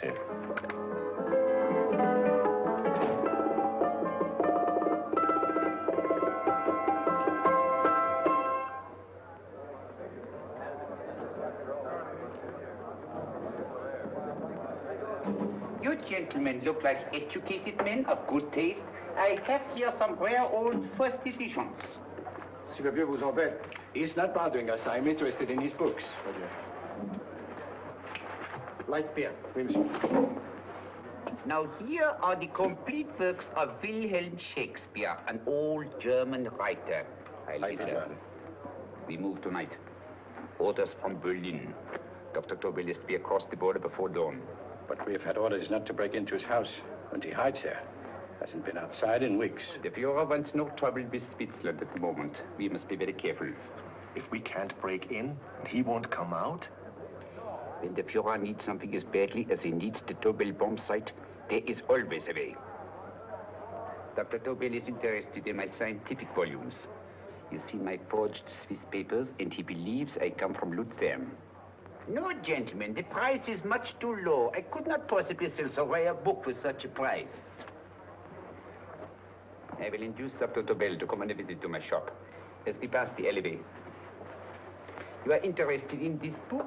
here. You gentlemen look like educated men of good taste. I have here some rare old first editions. Si le vieux vous embête. He's not bothering us. I'm interested in his books. Light beer. Oui, monsieur. Now here are the complete works of Wilhelm Shakespeare, an old German writer. We move tonight. Orders from Berlin. Dr. Tobel is to be across the border before dawn. But we have had orders not to break into his house, and he hides there. Hasn't been outside in weeks. The Führer wants no trouble with Switzerland at the moment. We must be very careful. If we can't break in, and he won't come out? When the Führer needs something as badly as he needs the Tobel bomb site, there is always a way. Dr. Tobel is interested in my scientific volumes. He's seen my forged Swiss papers, and he believes I come from Luzern. No, gentlemen, the price is much too low. I could not possibly sell so rare a book for such a price. I will induce Dr. Tobel to come on a visit to my shop as we pass the alleyway. You are interested in this book?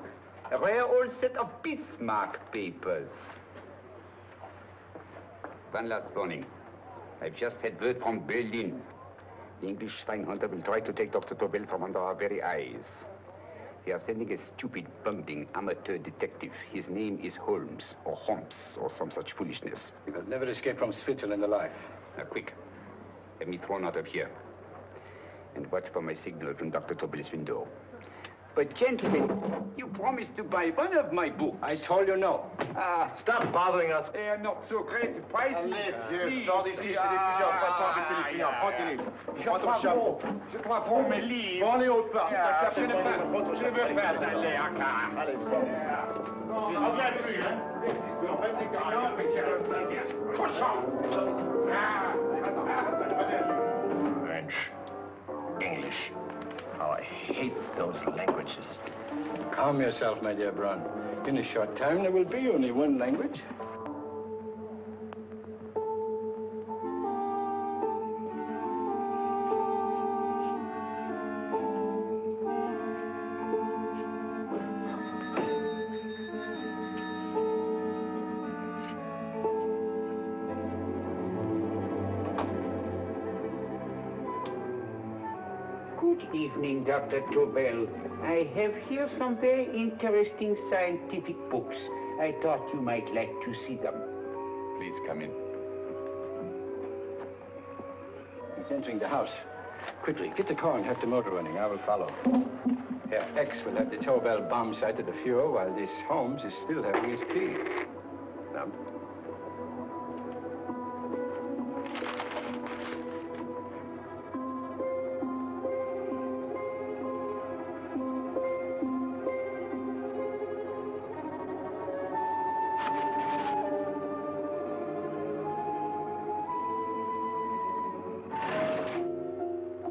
A rare old set of Bismarck papers. One last warning. I've just had word from Berlin. The English spine hunter will try to take Dr. Tobel from under our very eyes. They are sending a stupid, bungling amateur detective. His name is Holmes, or some such foolishness. He will never escape from Switzerland alive. Now, quick. Get me thrown out of here. And watch for my signal from Dr. Tobel's window. But, gentlemen, you promised to buy one of my books. I told you no. Stop bothering us. They are not so great. The price Allez, vieux, sors d'ici, c'est des fusils, on va pas embêter les clients. Prends-les. Prends ton chapeau. Je crois pour mes livres. Prends-les hautes parts. Je ne veux pas aller à car. Allez, sors. Reviens plus, hein. En fait, les clients, mais c'est le Cochon. French, English. How I hate those languages. Calm yourself, my dear Brown. In a short time, there will be only one language. Good evening, Dr. Tobel. I have here some very interesting scientific books. I thought you might like to see them. Please come in. He's entering the house. Quickly, get the car and have the motor running. I will follow. Herr X will have the Tobel bomb site at the Führer, while this Holmes is still having his tea. Now,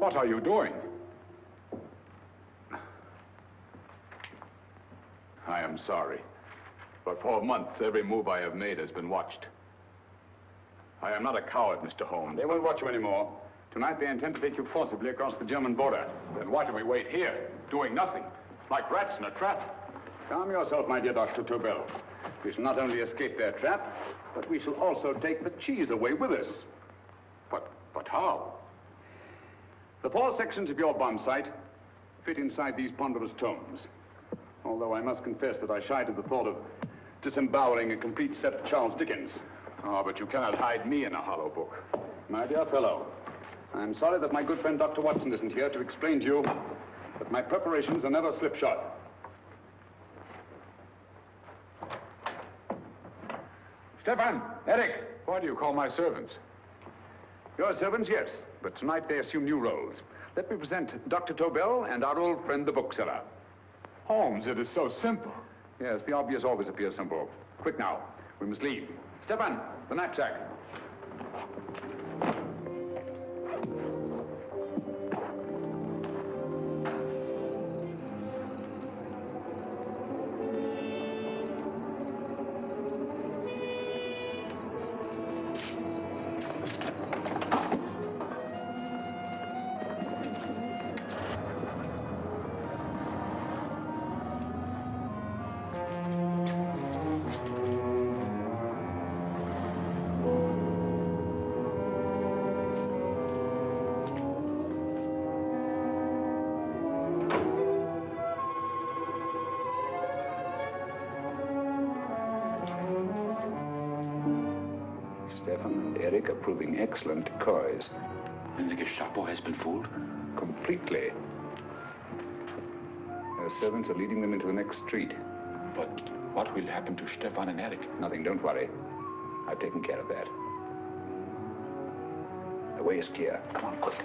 What are you doing? I am sorry, but for months, every move I have made has been watched. I am not a coward, Mr. Holmes. They won't watch you anymore. Tonight, they intend to take you forcibly across the German border. Then why do we wait here, doing nothing, like rats in a trap? Calm yourself, my dear Dr. Tobel. We shall not only escape their trap, but we shall also take the cheese away with us. But how? The 4 sections of your bomb site fit inside these ponderous tomes. Although I must confess that I shied at the thought of disemboweling a complete set of Charles Dickens. Oh, but you cannot hide me in a hollow book. My dear fellow, I'm sorry that my good friend Dr. Watson isn't here to explain to you that my preparations are never slipshod. Stefan, Eric, why do you call my servants? Your servants, yes, but tonight they assume new roles. Let me present Dr. Tobel and our old friend, the bookseller. Holmes, it is so simple. Yes, the obvious always appears simple. Quick now, we must leave. Stefan, the knapsack. Stefan and Eric are proving excellent decoys. And the Gestapo has been fooled? Completely. Their servants are leading them into the next street. But what will happen to Stefan and Eric? Nothing, don't worry. I've taken care of that. The way is clear. Come on, quick.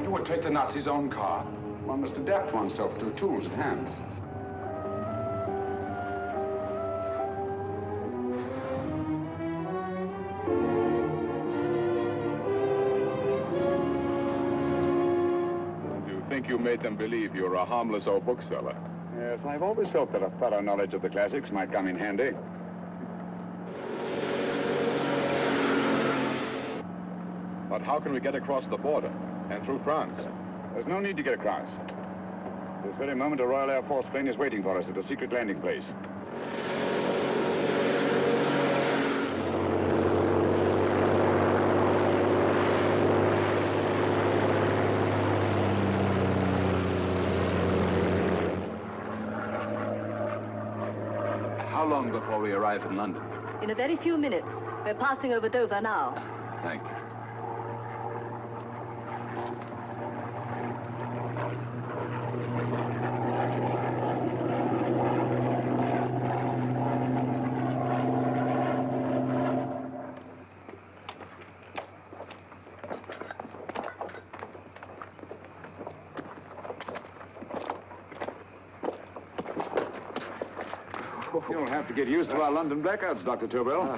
You would take the Nazis' own car. One must adapt oneself to the tools at hand. You made them believe you were a harmless old bookseller. Yes, I've always felt that a thorough knowledge of the classics might come in handy. But how can we get across the border and through France? There's no need to get across. This very moment, a Royal Air Force plane is waiting for us at a secret landing place. How long before we arrive in London? In a very few minutes. We're passing over Dover now. Thank you. You'll have to get used to our London blackouts, Dr. Tobel.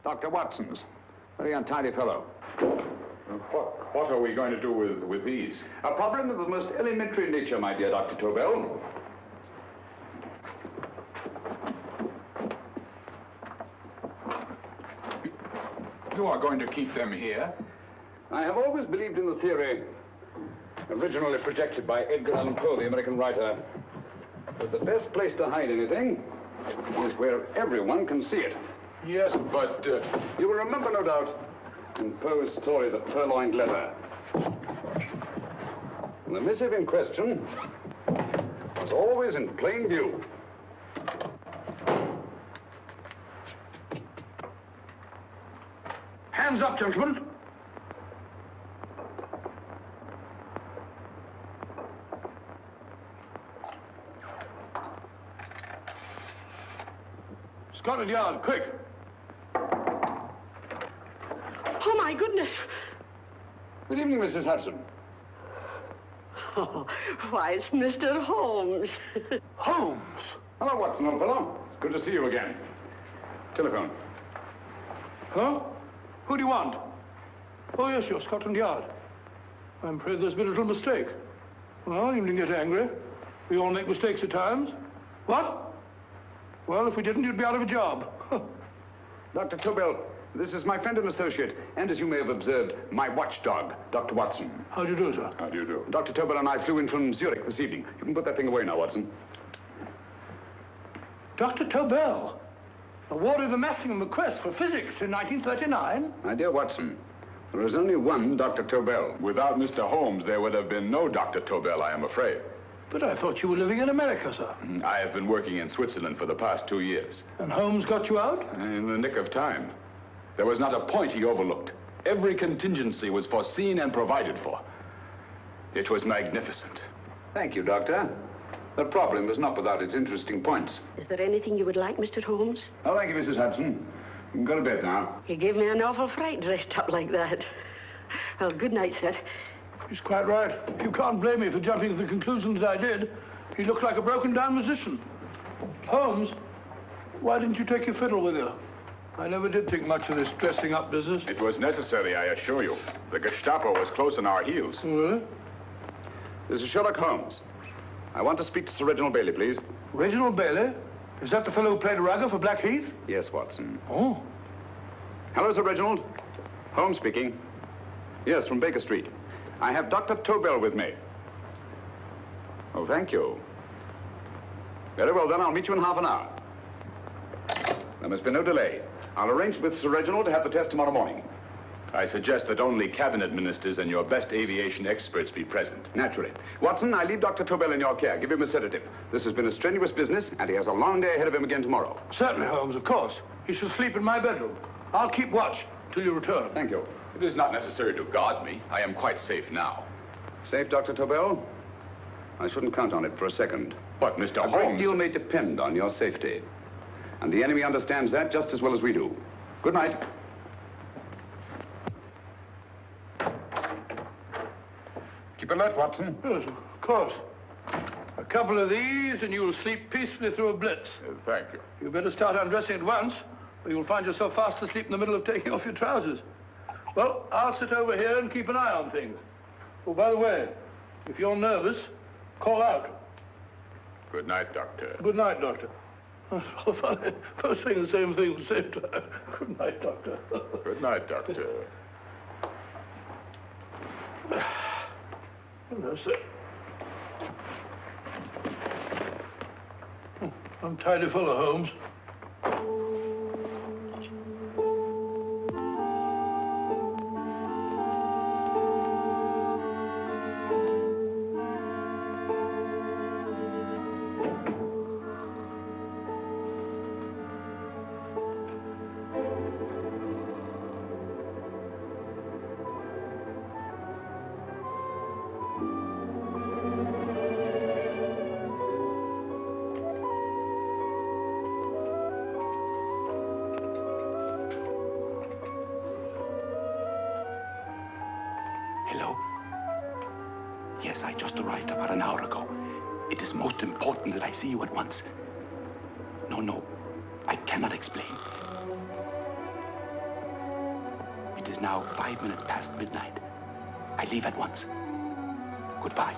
Dr. Watson's. Very untidy fellow. What are we going to do with these? A problem of the most elementary nature, my dear Dr. Tobel. You are going to keep them here? I have always believed in the theory, originally projected by Edgar Allan Poe, the American writer, that the best place to hide anything is where everyone can see it. Yes, but... You will remember, no doubt, in Poe's story, The Purloined Letter. The missive in question was always in plain view. Hands up, gentlemen. Scotland Yard, quick. Oh, my goodness. Good evening, Mrs. Hudson. Oh, why, it's Mr. Holmes. Holmes. Hello, Watson, old fellow. It's good to see you again. Telephone. Huh? Who do you want? Oh, yes, you're Scotland Yard. I'm afraid there's been a little mistake. Well, you needn't get angry. We all make mistakes at times. What? Well, if we didn't, you'd be out of a job. Dr. Tobel, this is my friend and associate, and as you may have observed, my watchdog, Dr. Watson. How do you do, sir? How do you do? Dr. Tobel and I flew in from Zurich this evening. You can put that thing away now, Watson. Dr. Tobel, awarded the Massingham Bequest for physics in 1939. My dear Watson, there is only one Dr. Tobel. Without Mr. Holmes, there would have been no Dr. Tobel, I am afraid. But I thought you were living in America, sir. I have been working in Switzerland for the past 2 years. And Holmes got you out? In the nick of time. There was not a point he overlooked. Every contingency was foreseen and provided for. It was magnificent. Thank you, Doctor. The problem is not without its interesting points. Is there anything you would like, Mr. Holmes? Oh, thank you, Mrs. Hudson. You can go to bed now. You gave me an awful fright dressed up like that. Well, good night, sir. He's quite right. You can't blame me for jumping to the conclusion that I did. He looked like a broken-down musician. Holmes, why didn't you take your fiddle with you? I never did think much of this dressing-up business. It was necessary, I assure you. The Gestapo was close on our heels. Really? This is Sherlock Holmes. I want to speak to Sir Reginald Bailey, please. Reginald Bailey? Is that the fellow who played Rugger for Blackheath? Yes, Watson. Oh. Hello, Sir Reginald. Holmes speaking. Yes, from Baker Street. I have Dr. Tobel with me. Oh, thank you. Very well, then. I'll meet you in half an hour. There must be no delay. I'll arrange with Sir Reginald to have the test tomorrow morning. I suggest that only cabinet ministers and your best aviation experts be present. Naturally. Watson, I leave Dr. Tobel in your care. Give him a sedative. This has been a strenuous business, and he has a long day ahead of him again tomorrow. Certainly, Holmes, of course. He shall sleep in my bedroom. I'll keep watch till you return. Thank you. It is not necessary to guard me. I am quite safe now. Safe, Dr. Tobel? I shouldn't count on it for a second. But, Mr. Holmes... A great deal may depend on your safety. And the enemy understands that just as well as we do. Good night. Keep alert, Watson. Yes, of course. A couple of these, and you'll sleep peacefully through a blitz. Thank you. You better start undressing at once, or you'll find yourself fast asleep in the middle of taking off your trousers. Well, I'll sit over here and keep an eye on things. Oh, by the way, if you're nervous, call out. Good night, Doctor. Good night, Doctor. Oh, funny. Both saying the same thing at the same time. Good night, Doctor. Good night, Doctor. That's it. I'm tidy fellow, Holmes. Hello? Yes, I just arrived about an hour ago. It is most important that I see you at once. No, I cannot explain. It is now 5 minutes past midnight. I leave at once. Goodbye.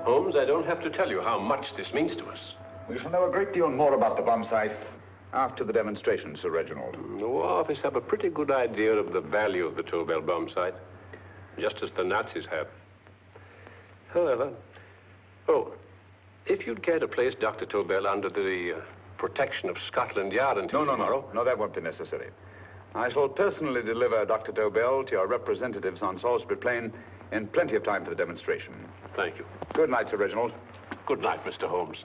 Holmes, I don't have to tell you how much this means to us. We shall know a great deal more about the bomb site after the demonstration, Sir Reginald. The War Office have a pretty good idea of the value of the Tobel bomb site, just as the Nazis have. However, if you'd care to place Dr. Tobel under the protection of Scotland Yard until tomorrow... No, that won't be necessary. I shall personally deliver Dr. Tobel to your representatives on Salisbury Plain in plenty of time for the demonstration. Thank you. Good night, Sir Reginald. Good night, Mr. Holmes.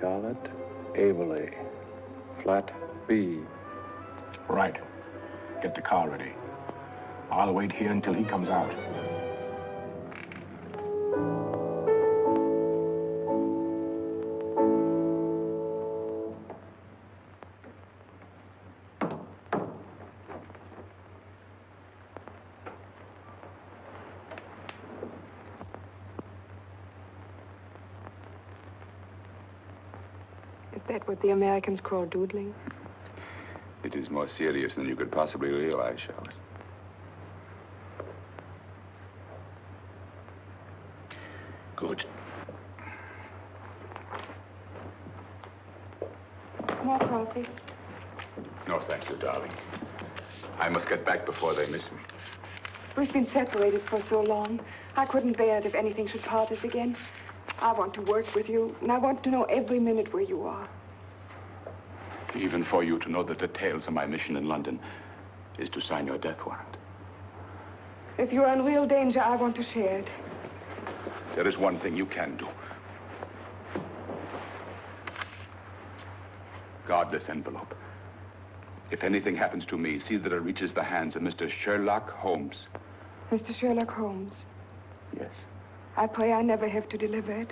Charlotte Averley, flat B. Right. Get the car ready. I'll wait here until he comes out. Is that what the Americans call doodling? It is more serious than you could possibly realize, Charlotte. Good. More coffee? No, thank you, darling. I must get back before they miss me. We've been separated for so long. I couldn't bear it if anything should part us again. I want to work with you, and I want to know every minute where you are. Even for you to know the details of my mission in London is to sign your death warrant. If you are in real danger, I want to share it. There is one thing you can do. Guard this envelope. If anything happens to me, see that it reaches the hands of Mr. Sherlock Holmes. Mr. Sherlock Holmes, Yes. I pray I never have to deliver it.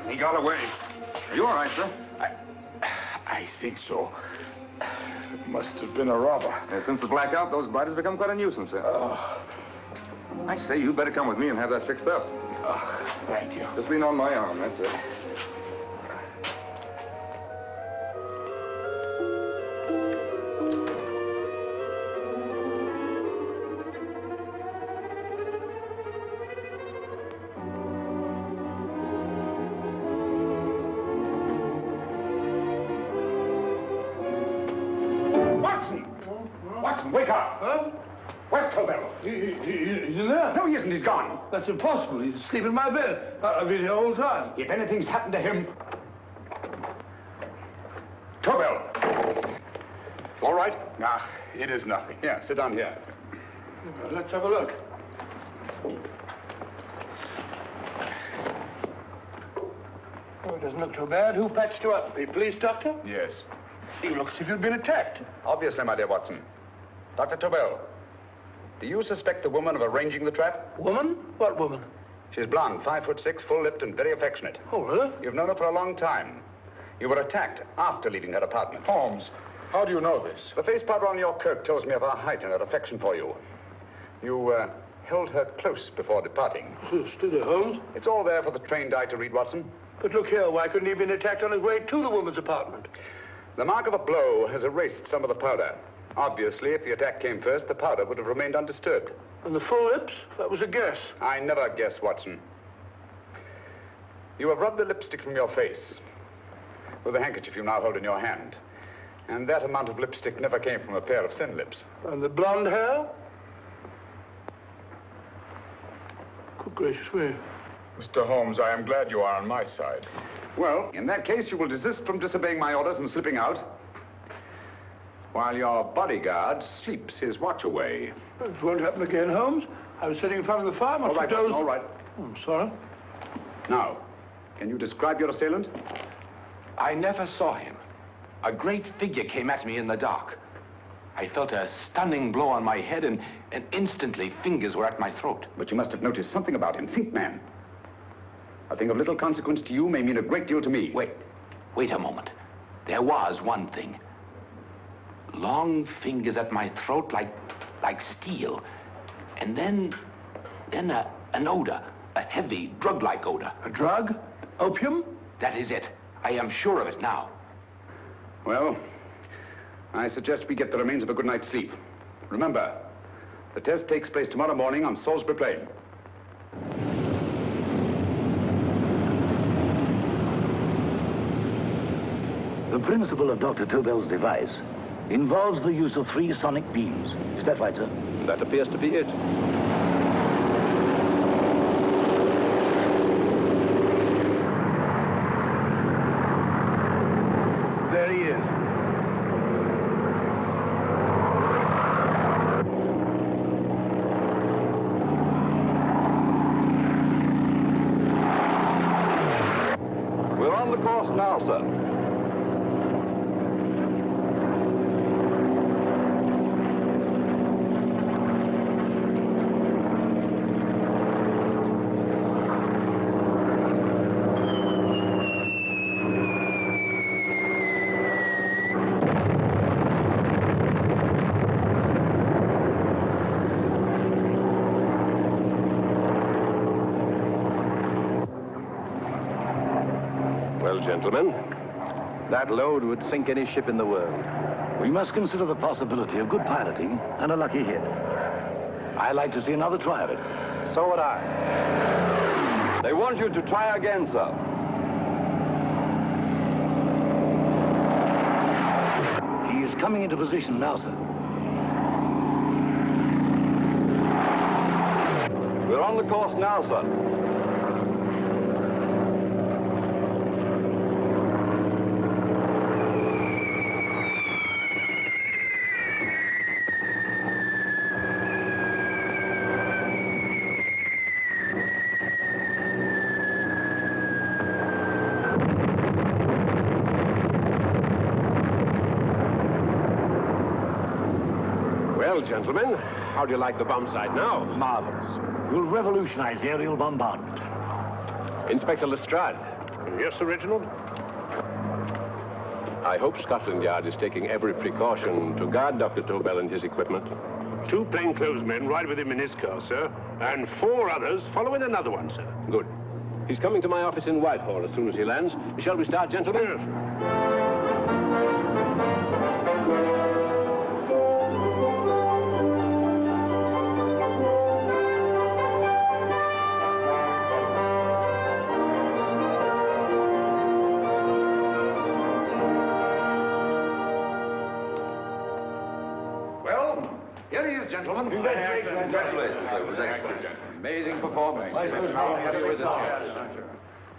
He got away. Are you all right, sir? I think so. Must have been a robber. Since the blackout, those blighters become quite a nuisance, sir. I say, you better come with me and have that fixed up. Thank you. Just lean on my arm, that's it. Watson, wake up! Huh? Where's Tobel? He's in there. No, he isn't. He's gone. That's impossible. He's asleep in my bed. I've been here all the time. If anything's happened to him... Tobel! All right? Nah, it is nothing. Yeah, sit down here. Let's have a look. Oh, it doesn't look too bad. Who patched you up? The police doctor? Yes. You look as if you'd been attacked. Obviously, my dear Watson. Dr. Tobel, do you suspect the woman of arranging the trap? Woman? What woman? She's blonde, 5'6", full-lipped, and very affectionate. Oh, really? You've known her for a long time. You were attacked after leaving her apartment. Holmes, how do you know this? The face powder on your coat tells me of her height and her affection for you. You held her close before departing. Still there, Holmes? It's all there for the trained eye to read, Watson. But look here, why couldn't he have been attacked on his way to the woman's apartment? The mark of a blow has erased some of the powder. Obviously, if the attack came first, the powder would have remained undisturbed. And the full lips? That was a guess. I never guess, Watson. You have rubbed the lipstick from your face with the handkerchief you now hold in your hand. And that amount of lipstick never came from a pair of thin lips. And the blonde hair? Good gracious me. Mr. Holmes, I am glad you are on my side. Well, in that case, you will desist from disobeying my orders and slipping out, while your bodyguard sleeps his watch away. It won't happen again, Holmes. I was sitting in front of the fire. All right, Watson, all right. Oh, I'm sorry. Now, can you describe your assailant? I never saw him. A great figure came at me in the dark. I felt a stunning blow on my head, and instantly fingers were at my throat. But you must have noticed something about him. Think, man. A thing of little consequence to you may mean a great deal to me. Wait a moment. There was one thing. Long fingers at my throat like steel. And then an odor, a heavy, drug-like odor. A drug? Opium? That is it. I am sure of it now. Well, I suggest we get the remains of a good night's sleep. Remember, the test takes place tomorrow morning on Salisbury Plain. The principle of Dr. Tobel's device involves the use of 3 sonic beams. Is that right, sir? That appears to be it. There he is. We're on the course now, sir. Well, gentlemen, that load would sink any ship in the world. We must consider the possibility of good piloting and a lucky hit. I'd like to see another try of it. So would I. They want you to try again, sir. He is coming into position now, sir. We're on the course now, sir. Well, gentlemen, how do you like the bombsight now? Marvelous. Will revolutionize aerial bombardment. Inspector Lestrade. Yes, Sir Reginald? I hope Scotland Yard is taking every precaution to guard Dr. Tobel and his equipment. 2 plainclothesmen ride with him in his car, sir, and 4 others follow in another one, sir. Good. He's coming to my office in Whitehall as soon as he lands. Shall we start, gentlemen? Yes. Here he is, gentlemen. Congratulations, sir. It was excellent. Amazing performance.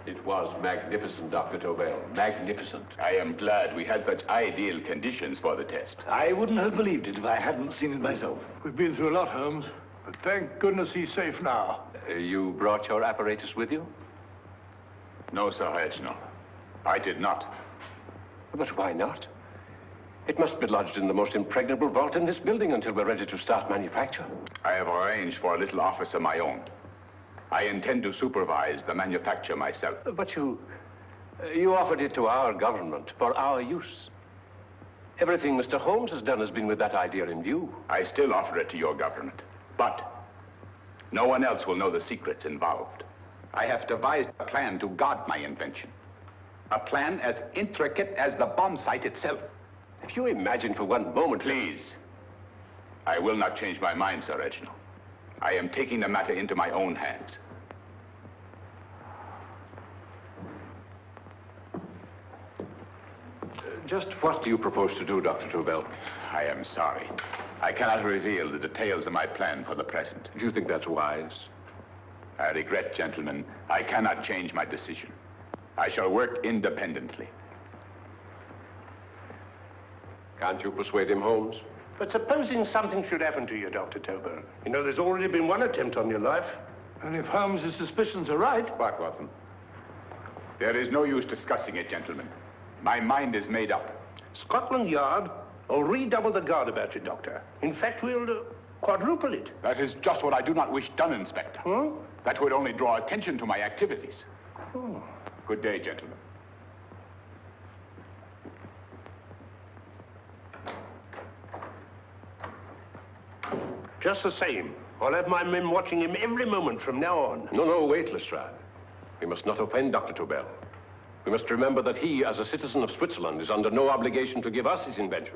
It was magnificent, Dr. Tobel. Magnificent. I am glad we had such ideal conditions for the test. I wouldn't have believed it if I hadn't seen it myself. We've been through a lot, Holmes, but thank goodness he's safe now. You brought your apparatus with you? No, Sir Reginald. I did not. But why not? It must be lodged in the most impregnable vault in this building until we're ready to start manufacture. I have arranged for a little office of my own. I intend to supervise the manufacture myself. But you offered it to our government for our use. Everything Mr. Holmes has done has been with that idea in view. I still offer it to your government, but no one else will know the secrets involved. I have devised a plan to guard my invention. A plan as intricate as the bombsight itself. If you imagine for one moment... Please. I will not change my mind, Sir Reginald. I am taking the matter into my own hands. Just what do you propose to do, Dr. Tobel? I am sorry. I cannot reveal the details of my plan for the present. Do you think that's wise? I regret, gentlemen, I cannot change my decision. I shall work independently. Can't you persuade him, Holmes? But supposing something should happen to you, Dr. Tobel. You know, there's already been one attempt on your life. And if Holmes' suspicions are right... Quiet, Watson. There is no use discussing it, gentlemen. My mind is made up. Scotland Yard will redouble the guard about you, Doctor. In fact, we'll quadruple it. That is just what I do not wish done, Inspector. Huh? That would only draw attention to my activities. Oh. Good day, gentlemen. Just the same, I'll have my men watching him every moment from now on. No, wait, Lestrade. We must not offend Dr. Tobel. We must remember that he, as a citizen of Switzerland, is under no obligation to give us his invention.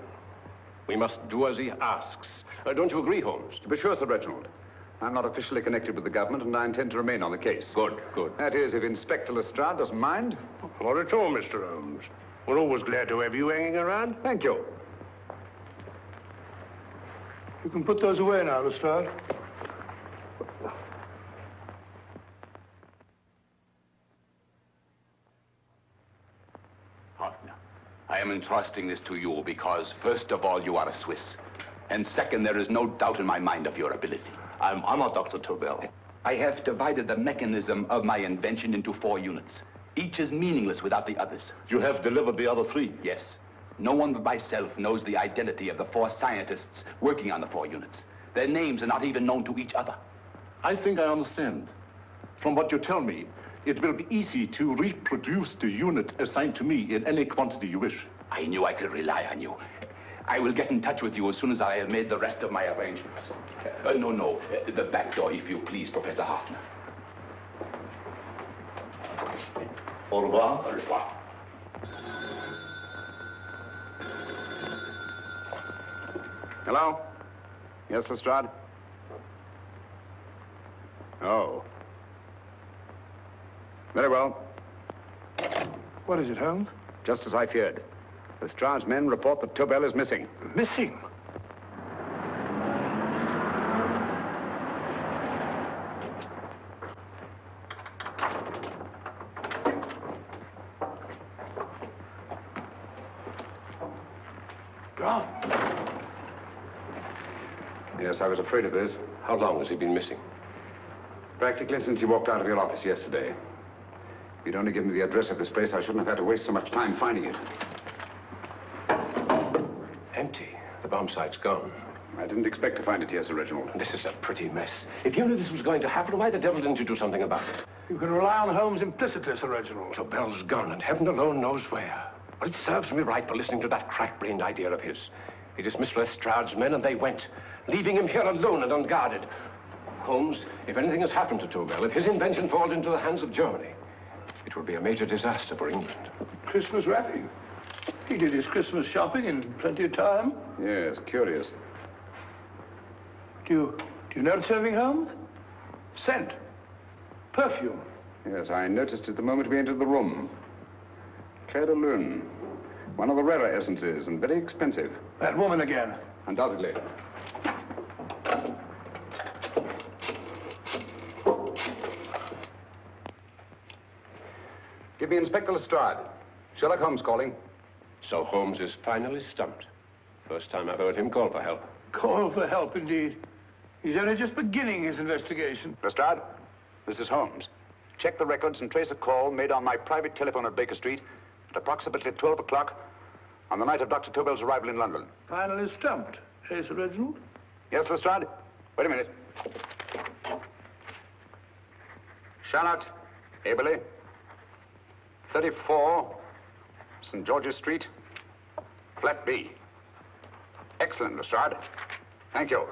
We must do as he asks. Don't you agree, Holmes? To be sure, Sir Reginald. I'm not officially connected with the government, and I intend to remain on the case. Good, good. That is, if Inspector Lestrade doesn't mind. Not at all, Mr. Holmes. We're always glad to have you hanging around. Thank you. You can put those away now, Lestrade. Partner, I am entrusting this to you because, first of all, you are a Swiss. And second, there is no doubt in my mind of your ability. I'm honored, Dr. Tobel. I have divided the mechanism of my invention into 4 units. Each is meaningless without the others. You have delivered the other 3? Yes. No one but myself knows the identity of the 4 scientists working on the 4 units. Their names are not even known to each other. I think I understand. From what you tell me, it will be easy to reproduce the unit assigned to me in any quantity you wish. I knew I could rely on you. I will get in touch with you as soon as I have made the rest of my arrangements. No, the back door, if you please, Professor Hoffner. Au revoir. Au revoir. Hello? Yes, Lestrade? Oh. Very well. What is it, Holmes? Just as I feared. Lestrade's men report that Tobel is missing. Missing? Gone. Yes, I was afraid of this. How long has he been missing? Practically since he walked out of your office yesterday. If you'd only given me the address of this place, I shouldn't have had to waste so much time finding it. Empty. The bomb site's gone. I didn't expect to find it here, Sir Reginald. This is a pretty mess. If you knew this was going to happen, why the devil didn't you do something about it? You can rely on Holmes implicitly, Sir Reginald. Tobel's gone, and heaven alone knows where. Well, it serves me right for listening to that crack-brained idea of his. He dismissed Lestrade's men, and they went, leaving him here alone and unguarded. Holmes, if anything has happened to Tobel, if his invention falls into the hands of Germany, it will be a major disaster for England. Christmas wrapping. He did his Christmas shopping in plenty of time. Yes, curious. Do you notice anything, Holmes? Scent. Perfume. Yes, I noticed it the moment we entered the room. Clair de Lune. One of the rarer essences, and very expensive. That woman again. Undoubtedly. Give me Inspector Lestrade. Sherlock Holmes calling. So Holmes is finally stumped. First time I've heard him call for help. Call for help, indeed. He's only just beginning his investigation. Lestrade, this is Holmes. Check the records and trace a call made on my private telephone at Baker Street at approximately 12 o'clock on the night of Dr. Tobel's arrival in London. Finally stumped, eh, Sir Reginald? Yes, Lestrade? Wait a minute. Charlotte, Aberley, 34, St. George's Street, flat B. Excellent, Lestrade. Thank you.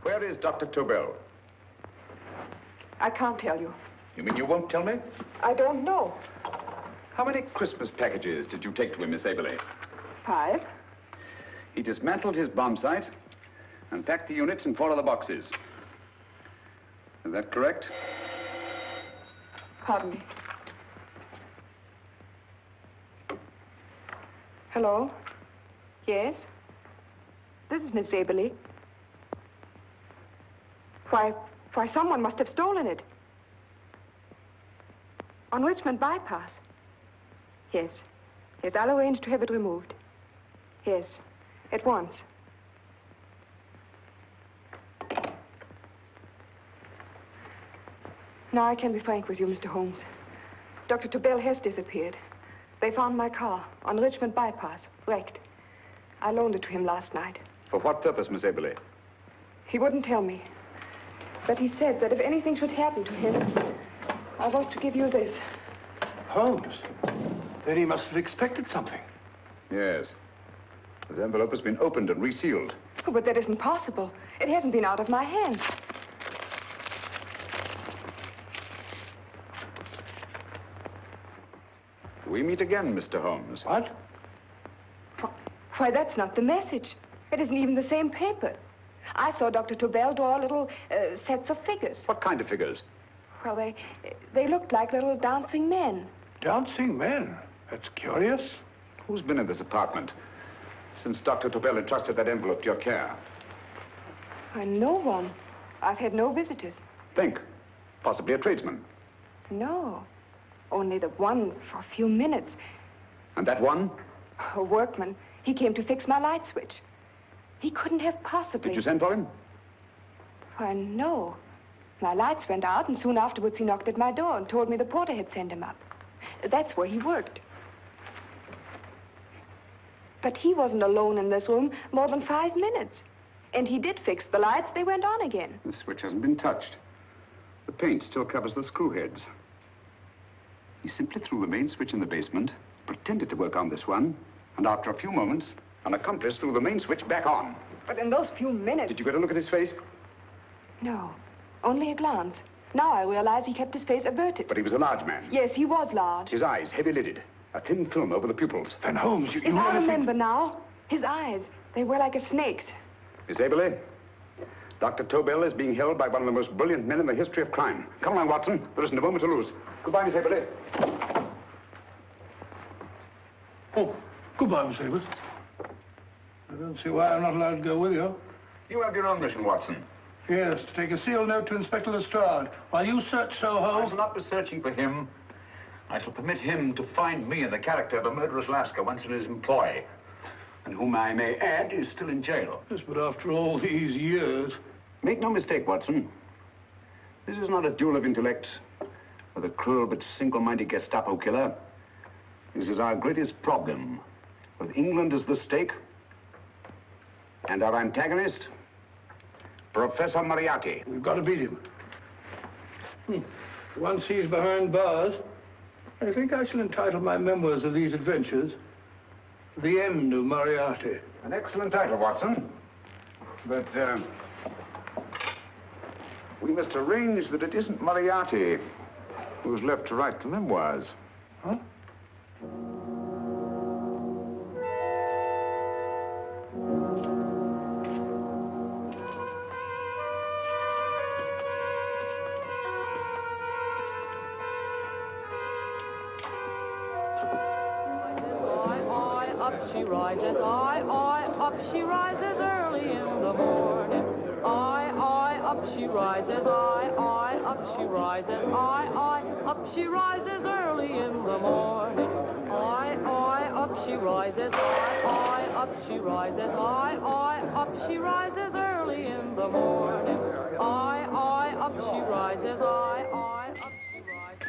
Where is Dr. Tobel? I can't tell you. You mean you won't tell me? I don't know. How many Christmas packages did you take to him, Miss Aberley? 5. He dismantled his bomb site and packed the units in 4 other boxes. Is that correct? Pardon me. Hello? Yes? This is Miss Aberley. Why, someone must have stolen it. On Richmond Bypass. Yes. Yes, I'll arrange to have it removed. Yes, at once. Now I can be frank with you, Mr. Holmes. Dr. Tobel has disappeared. They found my car on Richmond Bypass, wrecked. I loaned it to him last night. For what purpose, Miss Aberley? He wouldn't tell me. But he said that if anything should happen to him, I was to give you this. Holmes? Then he must have expected something. Yes. This envelope has been opened and resealed. Oh, but that isn't possible. It hasn't been out of my hands. We meet again, Mr. Holmes. What? Why, that's not the message. It isn't even the same paper. I saw Dr. Tobel draw little sets of figures. What kind of figures? Well, they looked like little dancing men. Dancing men? That's curious. Who's been in this apartment since Dr. Tobel entrusted that envelope to your care? Why, no one. I've had no visitors. Think. Possibly a tradesman. No. Only the one for a few minutes. And that one? A workman. He came to fix my light switch. He couldn't have possibly... Did you send for him? Why, no. My lights went out, and soon afterwards he knocked at my door and told me the porter had sent him up. That's where he worked. But he wasn't alone in this room more than 5 minutes. And he did fix the lights. They went on again. The switch hasn't been touched. The paint still covers the screw heads. He simply threw the main switch in the basement, pretended to work on this one, and after a few moments, an accomplice threw the main switch back on. But in those few minutes... Did you get a look at his face? No, only a glance. Now I realize he kept his face averted. But he was a large man. Yes, he was large. His eyes heavy-lidded, a thin film over the pupils. Then Holmes, you I remember now. His eyes, They were like a snake's. Miss Aberley, Dr. Tobel is being held by one of the most brilliant men in the history of crime. Come along, Watson. There isn't a moment to lose. Goodbye, Miss Aberley. Oh, goodbye, Miss Aberley. I don't see why I'm not allowed to go with you. You have your own mission, Watson. Yes, to take a sealed note to Inspector Lestrade while you search Soho. I shall not be searching for him. I shall permit him to find me in the character of a murderous Lascar once in his employ, and whom I may add is still in jail. Yes, but after all these years... Make no mistake, Watson. This is not a duel of intellects with a cruel but single-minded Gestapo killer. This is our greatest problem, with England as the stake, and our antagonist, Professor Moriarty. We've got to beat him. Once he's behind bars, I think I shall entitle my memoirs of these adventures The End of Moriarty. An excellent title, Watson. But, we must arrange that it isn't Moriarty who's left to write the memoirs. Huh? Up she rises, up she rises early in the morning. Up she rises, up she rises, up she rises early in the morning. Up she rises, up she rises, up she rises early in the morning. Up she rises, up she rises.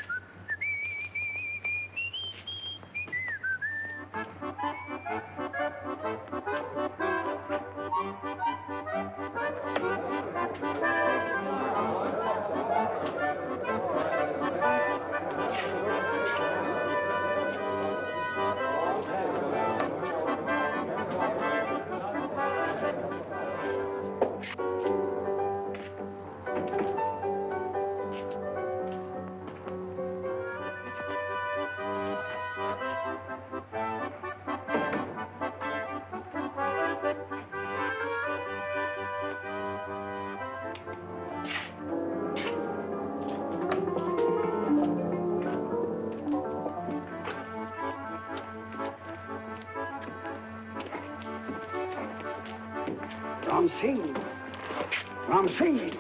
Ram Singh.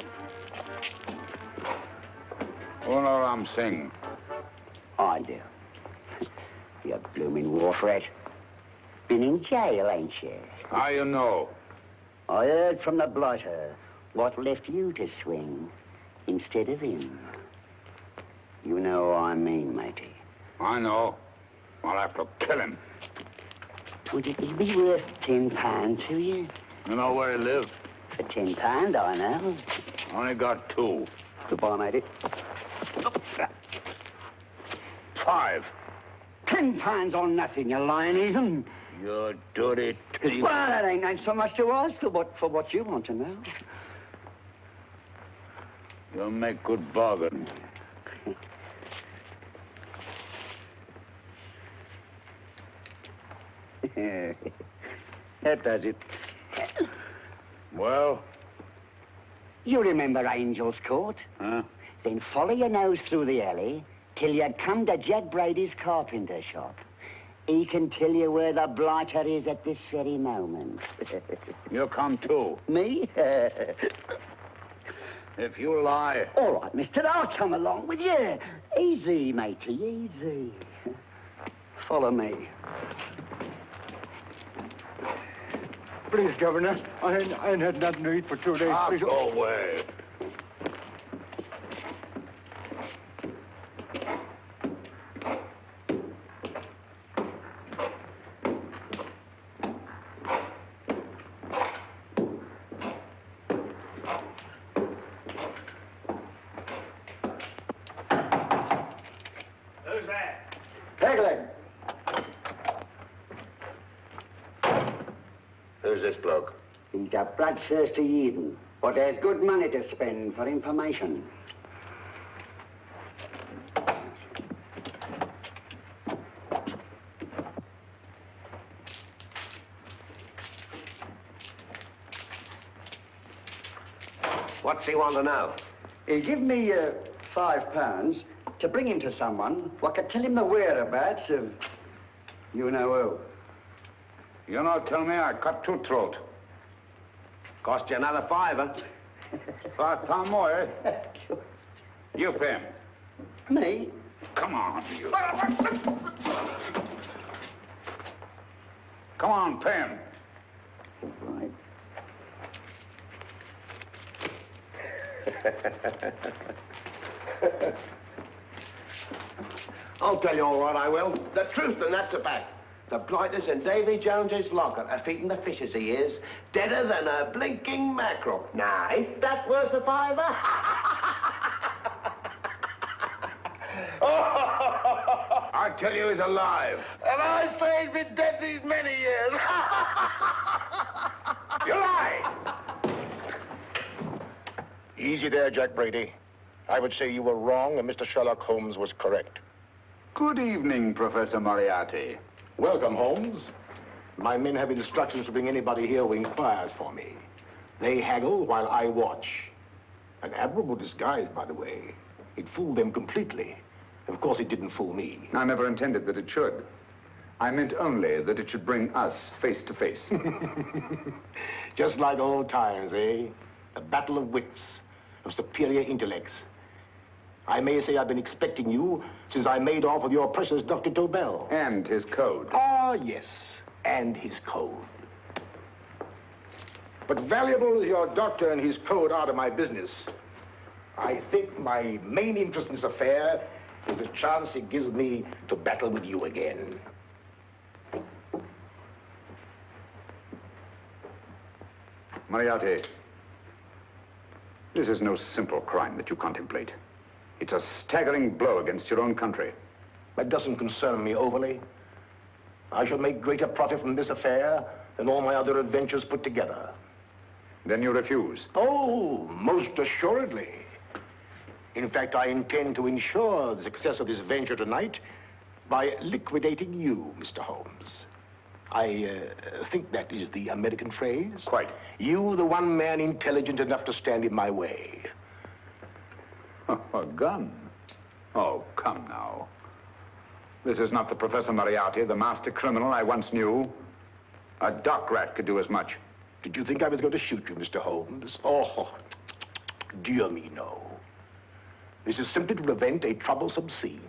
Oh, no, Ram Singh. I do. You blooming war threat. Been in jail, ain't you? How you know? I heard from the blotter what left you to swing instead of him. You know what I mean, matey. I know. I'll have to kill him. Would it be worth £10 to you? You know where he lives? For £10, I know. Only got 2. Goodbye, matey. 5. £10 on nothing, you lying heathen. You dirty thief. Well, that ain't so much to ask for what you want to know. You'll make good bargain. That does it. Well? You remember Angel's Court? Huh? Then follow your nose through the alley till you come to Jack Brady's carpenter shop. He can tell you where the blighter is at this very moment. You come too. Me? If you lie... All right, mister, I'll come along with you. Easy, matey, easy. Follow me. Please, Governor, I ain't had nothing to eat for 2 days. Please. Go away. Who's that? Pegleg. Who's this bloke? He's a bloodthirsty heathen, but there's good money to spend for information. What's he want to know? He give me £5 to bring him to someone who could tell him the whereabouts of you know who. You not tell me I cut two throat. Cost you another £5. £5 more, eh? You pay him. Me? Come on, you. Come on, pay him. Right. I'll tell you all right, I will. The truth, and that's a fact. The blighters in Davy Jones's locker are feeding the fishes, he is. Deader than a blinking mackerel. Now, ain't that worth a £5? I tell you he's alive. And I say he's been dead these many years. You lie! Easy there, Jack Brady. I would say you were wrong and Mr. Sherlock Holmes was correct. Good evening, Professor Moriarty. Welcome, Holmes. My men have instructions to bring anybody here who inquires for me. They haggle while I watch. An admirable disguise, by the way. It fooled them completely. Of course, it didn't fool me. I never intended that it should. I meant only that it should bring us face to face. Just like old times, eh? A battle of wits, of superior intellects. I may say I've been expecting you since I made off with your precious Dr. Tobel. And his code. Ah, yes, and his code. But valuable as your doctor and his code are to my business, I think my main interest in this affair is the chance it gives me to battle with you again. Moriarty, this is no simple crime that you contemplate. It's a staggering blow against your own country. That doesn't concern me overly. I shall make greater profit from this affair than all my other adventures put together. Then you refuse? Oh, most assuredly. In fact, I intend to ensure the success of this venture tonight by liquidating you, Mr. Holmes. I think that is the American phrase. Quite. You, the one man intelligent enough to stand in my way. A gun? Oh, come now. This is not the Professor Moriarty, the master criminal I once knew. A dock rat could do as much. Did you think I was going to shoot you, Mr. Holmes? Oh, dear me, no. This is simply to prevent a troublesome scene.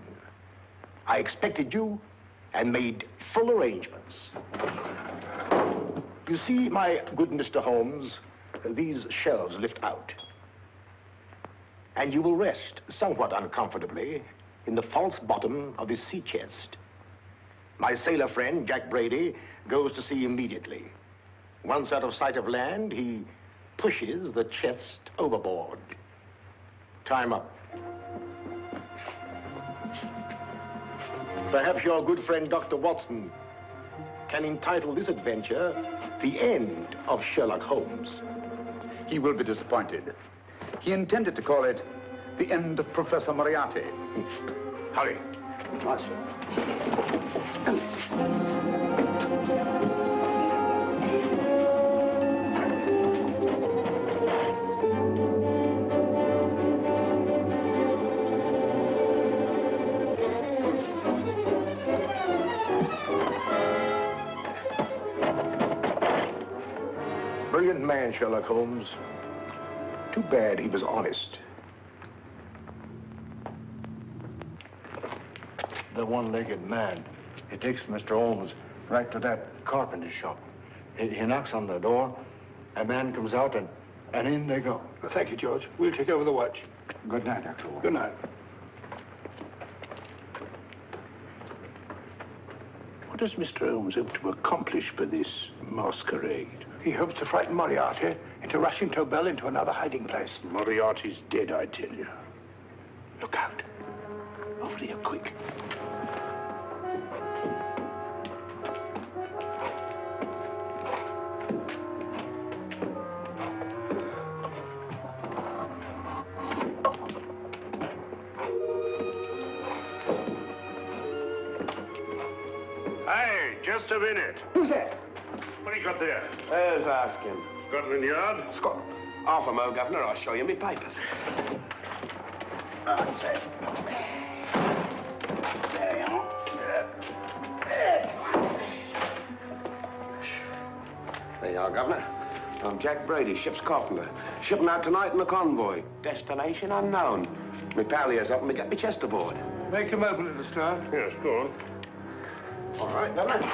I expected you and made full arrangements. You see, my good Mr. Holmes, these shelves lift out. And you will rest somewhat uncomfortably in the false bottom of this sea chest. My sailor friend, Jack Brady, goes to sea immediately. Once out of sight of land, he pushes the chest overboard. Time up. Perhaps your good friend, Dr. Watson, can entitle this adventure The End of Sherlock Holmes. He will be disappointed. He intended to call it The End of Professor Moriarty. Hurry. Brilliant man, Sherlock Holmes. Too bad he was honest. The one-legged man. He takes Mr. Holmes right to that carpenter shop. He knocks on the door, a man comes out, and in they go. Well, thank you, George. We'll take over the watch. Good night, Dr. Holmes. Good night. What does Mr. Holmes hope to accomplish by this masquerade? He hopes to frighten Moriarty into rushing Tobel into another hiding place. Moriarty's dead, I tell you. Look out. Over here, quick. Hey, just a minute. Who's that? What do you got there? Let's ask him. Scotland Yard? Scotland. Half a mo, Governor. I'll show you my papers. That's it. There you are. There you are, Governor. I'm Jack Brady, ship's carpenter. Shipping out tonight in a convoy. Destination unknown. My pal here's helping me get my chest aboard. Make him open it, Lestrade. Yes, go on. All right, Governor.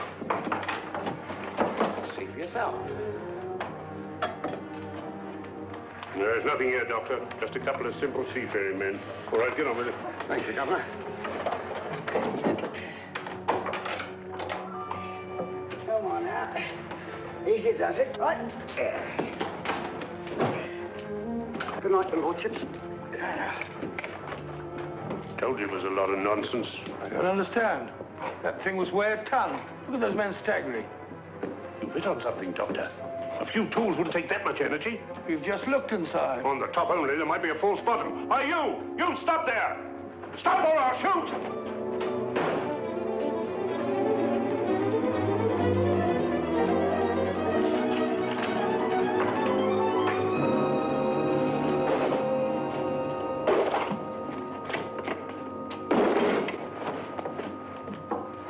See for yourself. There's nothing here, Doctor. Just a couple of simple seafaring men. All right, get on with it. Thank you, Governor. Come on now. Easy does it, right? Good night, your lordships. Told you it was a lot of nonsense. I don't understand. That thing was way a ton. Look at those men staggering. You hit on something, Doctor. A few tools wouldn't take that much energy. We've just looked inside. On the top only, there might be a false bottom. Hey, you! You stop there! Stop or I'll shoot!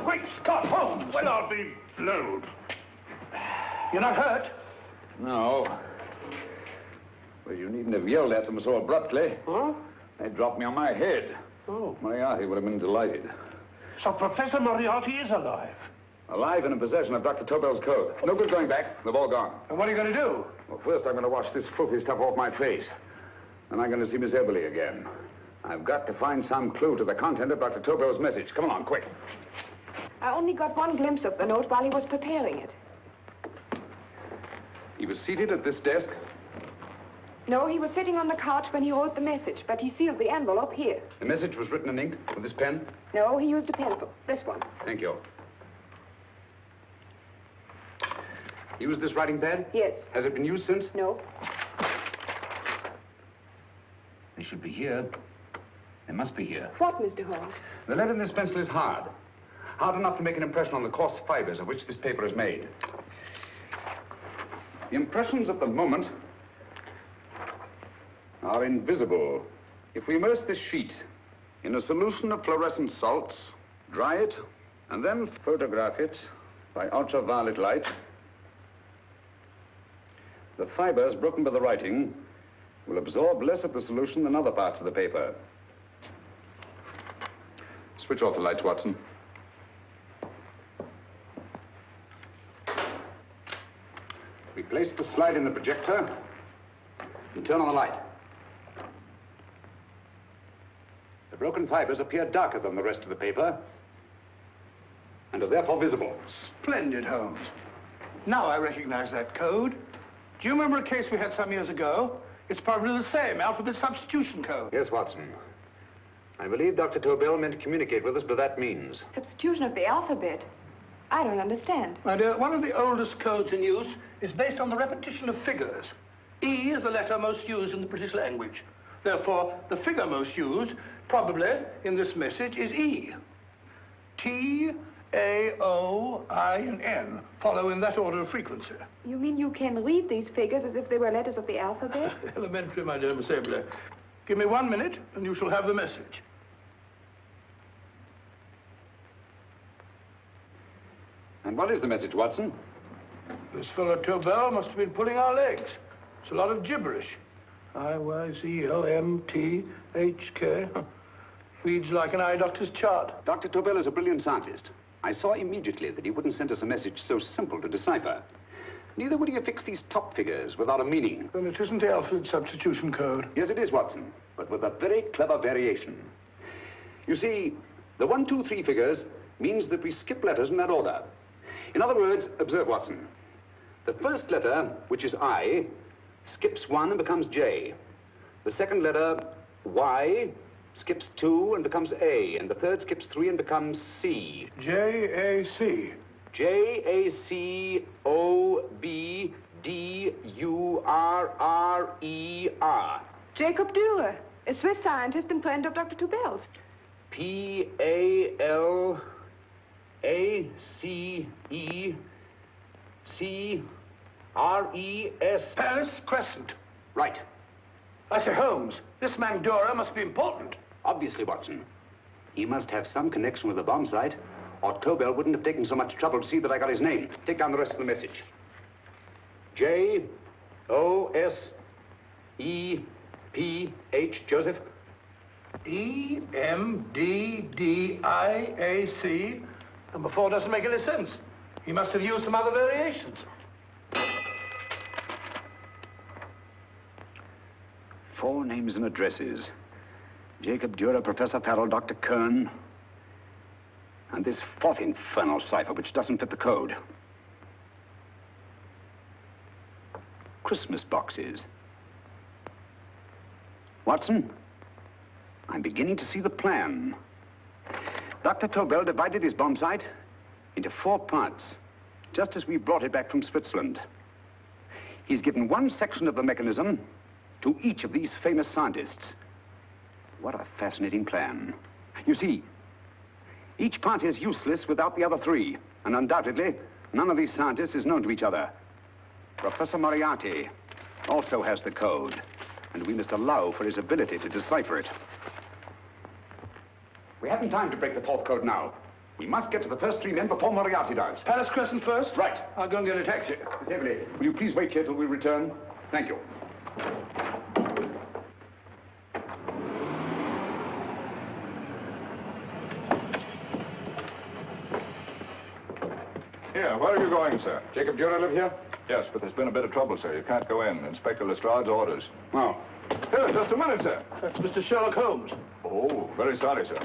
Great Scott, Holmes! Well, I'll be blowed. You're not hurt? No. Well, you needn't have yelled at them so abruptly. Huh? They dropped me on my head. Oh. Moriarty would have been delighted. So Professor Moriarty is alive? Alive and in possession of Dr. Tobel's code. No good going back. They've all gone. And what are you going to do? Well, first I'm going to wash this filthy stuff off my face. Then I'm going to see Miss Eberly again. I've got to find some clue to the content of Dr. Tobel's message. Come along, quick. I only got one glimpse of the note while he was preparing it. He was seated at this desk. No, he was sitting on the couch when he wrote the message, but he sealed the envelope here. The message was written in ink with this pen. No, he used a pencil. This one. Thank you. Used this writing pad? Yes. Has it been used since? No. They should be here. They must be here. What, Mr. Holmes? The lead in this pencil is hard. Hard enough to make an impression on the coarse fibers of which this paper is made. The impressions at the moment are invisible. If we immerse this sheet in a solution of fluorescent salts, dry it, and then photograph it by ultraviolet light, the fibers broken by the writing will absorb less of the solution than other parts of the paper. Switch off the lights, Watson. We place the slide in the projector and turn on the light. The broken fibers appear darker than the rest of the paper and are therefore visible. Splendid, Holmes. Now I recognize that code. Do you remember a case we had some years ago? It's probably the same, alphabet substitution code. Yes, Watson. I believe Dr. Tobel meant to communicate with us by that means. Substitution of the alphabet? I don't understand. My dear, one of the oldest codes in use is based on the repetition of figures. E is the letter most used in the British language. Therefore, the figure most used, probably, in this message is E. T, A, O, I, and N follow in that order of frequency. You mean you can read these figures as if they were letters of the alphabet? Elementary, my dear Miss Eberly. Give me 1 minute, and you shall have the message. And what is the message, Watson? This fellow Tobel must have been pulling our legs. It's a lot of gibberish. I-Y-Z-L-M-T-H-K. Reads like an eye doctor's chart. Dr. Tobel is a brilliant scientist. I saw immediately that he wouldn't send us a message so simple to decipher. Neither would he affix these top figures without a meaning. Then it isn't the alphabet substitution code. Yes, it is, Watson, but with a very clever variation. You see, the 1, 2, 3 figures means that we skip letters in that order. In other words, observe, Watson. The first letter, which is I, skips 1 and becomes J. The second letter, Y, skips 2 and becomes A. And the third skips 3 and becomes C. J-A-C. J-A-C-O-B-D-U-R-R-E-R. Jacob Dürer, a Swiss scientist and friend of Dr. Tobel's. P-A-L-A-C-E-C-R-E-S. Paris Crescent. Right. I say, Holmes, this man Dora must be important. Obviously, Watson. He must have some connection with the bomb site, or Tobel wouldn't have taken so much trouble to see that I got his name. Take down the rest of the message. J-O-S-E-P-H, Joseph. E-M-D-D-I-A-C. Number 4 doesn't make any sense. He must have used some other variations. 4 names and addresses. Jacob Dura, Professor Farrell, Dr. Kern. And this 4th infernal cipher, which doesn't fit the code. Christmas boxes. Watson, I'm beginning to see the plan. Dr. Tobel divided his bomb site into 4 parts, just as we brought it back from Switzerland. He's given one section of the mechanism to each of these famous scientists. What a fascinating plan. You see, each part is useless without the other 3, and undoubtedly, none of these scientists is known to each other. Professor Moriarty also has the code, and we must allow for his ability to decipher it. We haven't time to break the 4th code now. We must get to the first 3 men before Moriarty does. Palace Crescent first? Right. I'll go and get a taxi. Miss Everly, will you please wait here till we return? Thank you. Here, where are you going, sir? Jacob Dura live here? Yes, but there's been a bit of trouble, sir. You can't go in. Inspector Lestrade's orders. Oh. Here, just a minute, sir. That's Mr. Sherlock Holmes. Oh, very sorry, sir.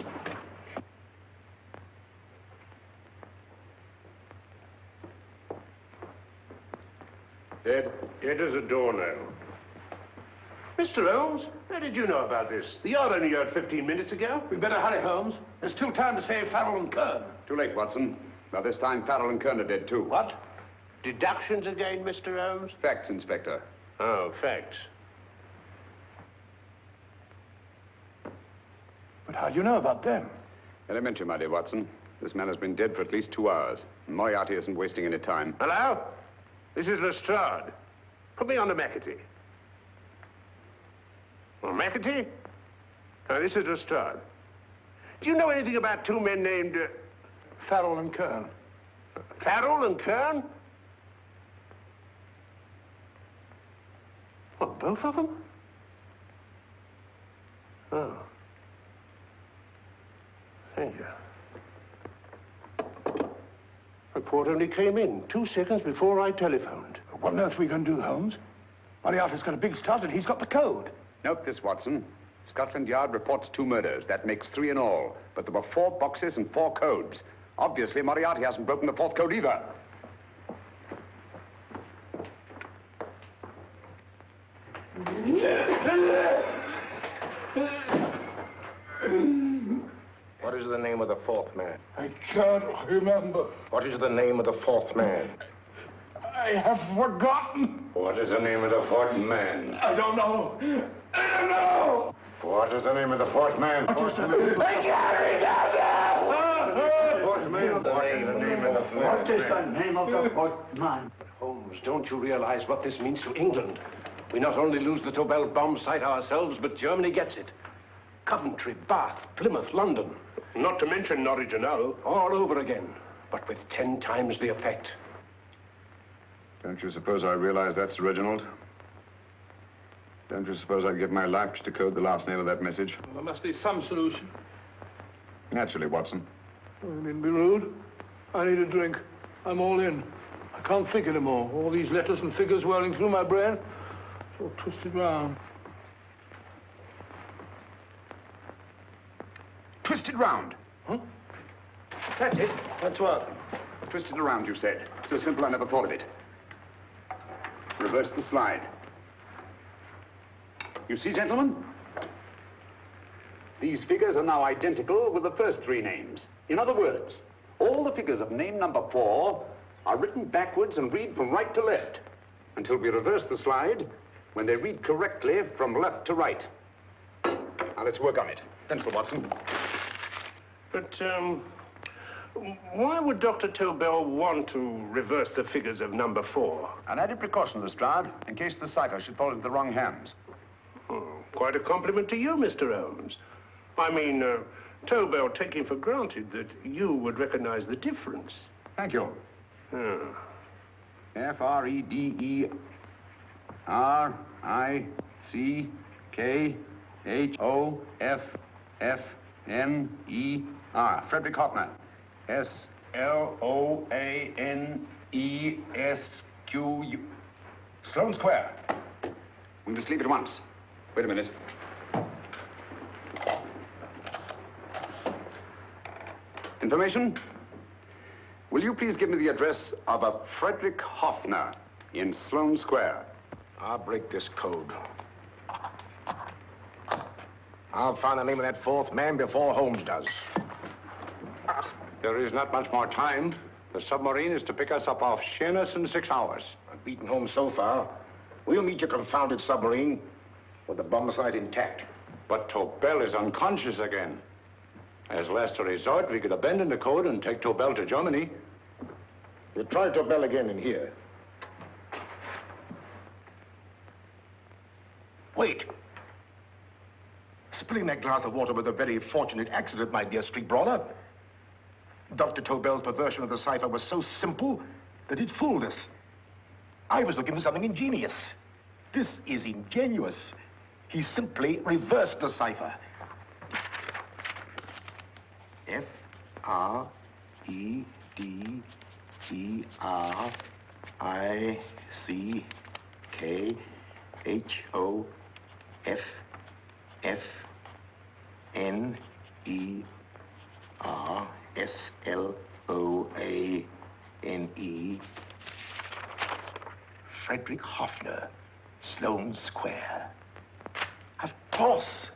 Dead as a doornail. Mr. Holmes, how did you know about this? The yard only heard 15 minutes ago. We better hurry, Holmes. There's still time to save Farrell and Kern. Too late, Watson. By this time, Farrell and Kern are dead, too. What? Deductions again, Mr. Holmes? Facts, Inspector. Oh, facts. But how do you know about them? Elementary, my dear Watson. This man has been dead for at least 2 hours. Moriarty isn't wasting any time. Hello? This is Lestrade. Put me on to McAtee. Well, McAtee? No, this is Lestrade. Do you know anything about 2 men named... Farrell and Kern. Farrell and Kern? What, both of them? Oh. Thank you. Report only came in 2 seconds before I telephoned. What on earth are we going to do, Holmes? Moriarty's got a big start and he's got the code. Note this, Watson. Scotland Yard reports 2 murders. That makes 3 in all. But there were 4 boxes and 4 codes. Obviously, Moriarty hasn't broken the 4th code either. What is the name of the 4th man? I can't remember. What is the name of the 4th man? I have forgotten. What is the name of the 4th man? I don't know. I don't know. What is the name of the 4th man? I can't remember. What is the name of the 4th man? Holmes, don't you realize what this means to England? We not only lose the Tobel bomb site ourselves, but Germany gets it. Coventry, Bath, Plymouth, London. Not to mention Norwich and Hull. All over again, but with 10 times the effect. Don't you suppose I realize that's Reginald? Don't you suppose I'd give my life to decode the last name of that message? Well, there must be some solution. Naturally, Watson. You needn't be rude. I need a drink. I'm all in. I can't think anymore. All these letters and figures whirling through my brain. It's all twisted round. Twisted round. Huh? That's it. That's what? Twisted around, you said. So simple, I never thought of it. Reverse the slide. You see, gentlemen? These figures are now identical with the first 3 names. In other words, all the figures of name number 4 are written backwards and read from right to left until we reverse the slide when they read correctly from left to right. Now, let's work on it. Pencil, Watson. But, Why would Dr. Tobel want to reverse the figures of number 4? An added precaution, Lestrade, in case the cipher should fall into the wrong hands. Oh, quite a compliment to you, Mr. Holmes. I mean, Tobel taking for granted that you would recognize the difference. Thank you. F-R-E-D-E-R-I-C-K-H-O-F-F-N-E-R. Frederick Hoffner. S-L-O-A-N-E-S-Q-U. Sloane Square. We must leave at once. Wait a minute. Information? Will you please give me the address of a Frederick Hoffner in Sloane Square? I'll break this code. I'll find the name of that 4th man before Holmes does. There is not much more time. The submarine is to pick us up off Sheerness in 6 hours. I've beaten Holmes so far. We'll meet your confounded submarine with the bombsight intact. But Tobel is unconscious again. As last resort, we could abandon the code and take Tobel to Germany. We'll try Tobel again in here. Wait. Spilling that glass of water was a very fortunate accident, my dear street brawler. Dr. Tobel's perversion of the cipher was so simple that it fooled us. I was looking for something ingenious. This is ingenuous. He simply reversed the cipher. F-R-E-D-E-R-I-C-K-H-O-F-F-N-E-R-S-L-O-A-N-E. Frederick Hoffner, Sloane Square. Of course.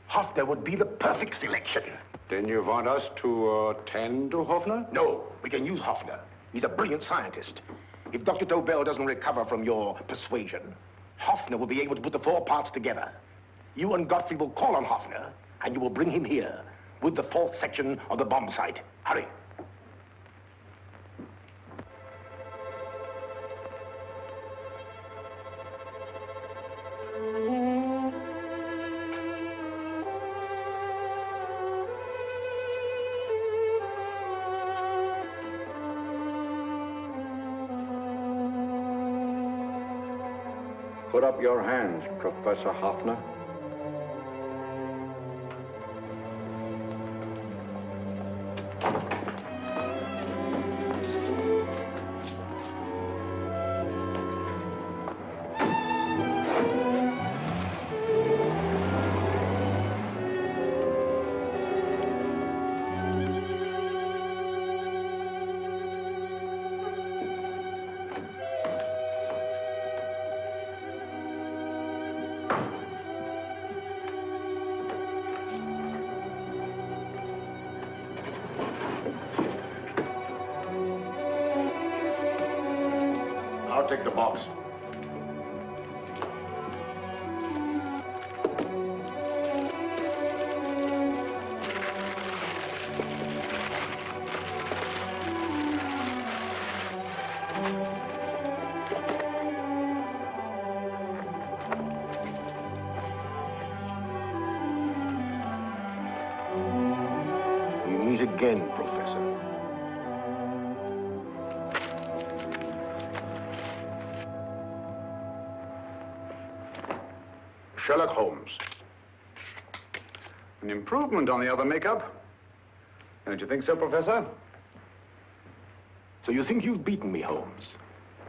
Hoffner would be the perfect selection. Then you want us to tend to Hoffner? No, we can use Hoffner. He's a brilliant scientist. If Dr. Tobel doesn't recover from your persuasion, Hoffner will be able to put the 4 parts together. You and Godfrey will call on Hoffner, and you will bring him here with the 4th section of the bomb site. Hurry. Put up your hands, Professor Hoffner. I'll take the box. We meet again, Professor. Sherlock Holmes. An improvement on the other makeup. Don't you think so, Professor? So you think you've beaten me, Holmes?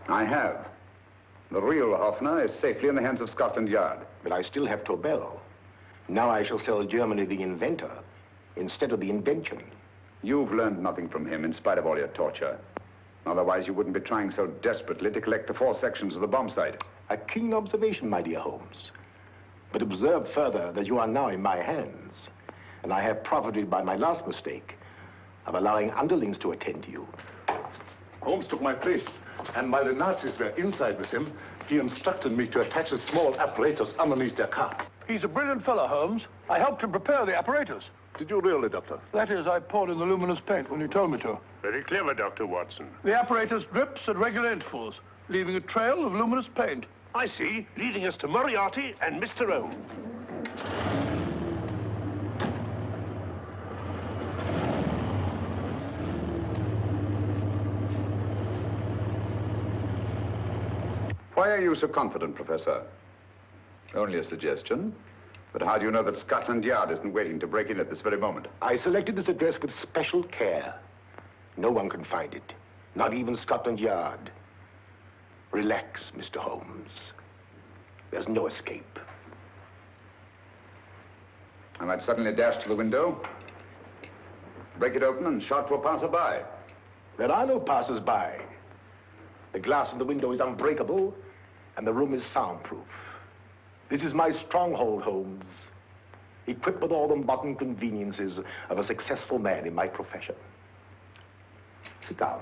I have. The real Hoffner is safely in the hands of Scotland Yard. But I still have Tobel. Now I shall sell Germany the inventor instead of the invention. You've learned nothing from him in spite of all your torture. Otherwise, you wouldn't be trying so desperately to collect the 4 sections of the bomb site. A keen observation, my dear Holmes. But observe further that you are now in my hands, and I have profited by my last mistake of allowing underlings to attend to you. Holmes took my place, and while the Nazis were inside with him, he instructed me to attach a small apparatus underneath their car. He's a brilliant fellow, Holmes. I helped him prepare the apparatus. Did you really, Doctor? That is, I poured in the luminous paint when you told me to. Very clever, Dr. Watson. The apparatus drips at regular intervals, leaving a trail of luminous paint. I see, leading us to Moriarty and Mr. Holmes. Why are you so confident, Professor? Only a suggestion. But how do you know that Scotland Yard isn't waiting to break in at this very moment? I selected this address with special care. No one can find it, not even Scotland Yard. Relax, Mr. Holmes. There's no escape. I might suddenly dash to the window, break it open, and shout to a passerby. There are no passers-by. The glass in the window is unbreakable, and the room is soundproof. This is my stronghold, Holmes, equipped with all the modern conveniences of a successful man in my profession. Sit down.